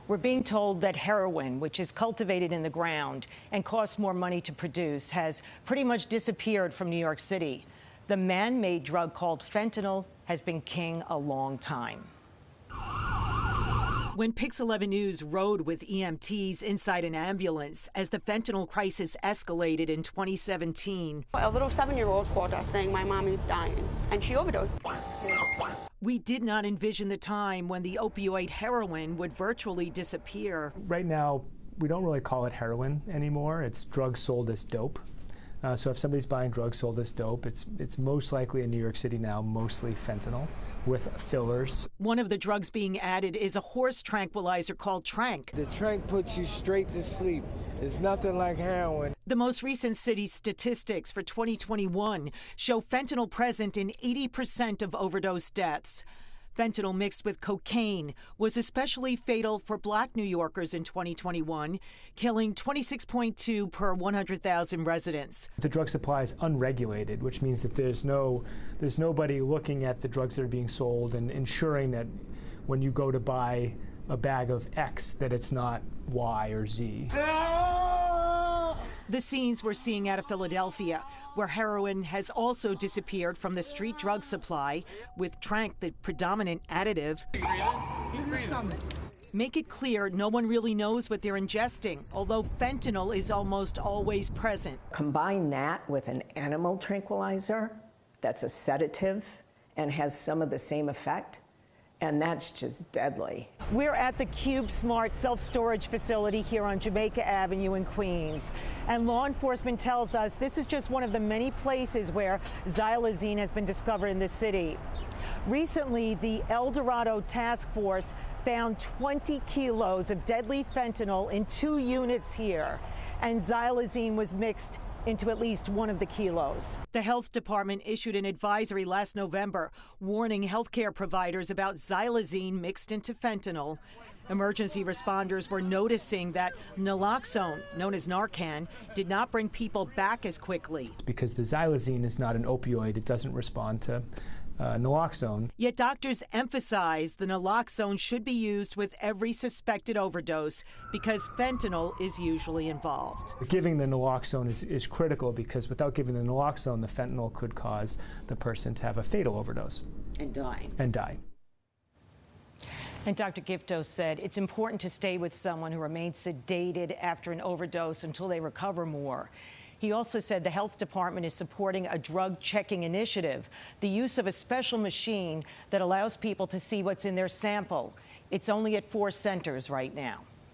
We're being told that heroin, which is cultivated in the ground and costs more money to produce, has pretty much disappeared from New York City. The man-made drug called fentanyl has been king a long time. When Pix 11 News rode with EMTs inside an ambulance as the fentanyl crisis escalated in 2017. A little 7-year-old called us saying my mommy's dying, and she overdosed. We did not envision the time when the opioid heroin would virtually disappear. Right now, we don't really call it heroin anymore. It's drugs sold as dope. So if somebody's buying drugs sold as dope, it's most likely in New York City now, mostly fentanyl with fillers. One of the drugs being added is a horse tranquilizer called Tranq. The Tranq puts you straight to sleep. It's nothing like heroin. The most recent city statistics for 2021 show fentanyl present in 80% of overdose deaths. Fentanyl mixed with cocaine was especially fatal for Black New Yorkers in 2021, killing 26.2 per 100,000 residents. The drug supply is unregulated, which means that there's nobody looking at the drugs that are being sold and ensuring that when you go to buy a bag of X that it's not Y or Z. The scenes we're seeing out of Philadelphia, where heroin has also disappeared from the street drug supply, with Tranq the predominant additive. He's breathing. Make it clear no one really knows what they're ingesting, although fentanyl is almost always present. Combine that with an animal tranquilizer that's a sedative and has some of the same effect, and that's just deadly. We're at the Cube Smart self-storage facility here on Jamaica Avenue in Queens. And law enforcement tells us this is just one of the many places where xylazine has been discovered in the city. Recently, the El Dorado Task Force found 20 kilos of deadly fentanyl in 2 units here, and xylazine was mixed into at least one of the kilos. The health department issued an advisory last November warning healthcare providers about xylazine mixed into fentanyl. Emergency responders were noticing that naloxone, known as Narcan, did not bring people back as quickly. Because the xylazine is not an opioid, it doesn't respond to naloxone. Yet doctors emphasize the naloxone should be used with every suspected overdose because fentanyl is usually involved. Giving the naloxone is critical because without giving the naloxone, the fentanyl could cause the person to have a fatal overdose. And die. And die. And Dr. Gifto said it's important to stay with someone who remains sedated after an overdose until they recover more. He also said the health department is supporting a drug checking initiative, the use of a special machine that allows people to see what's in their sample. It's only at 4 centers right now.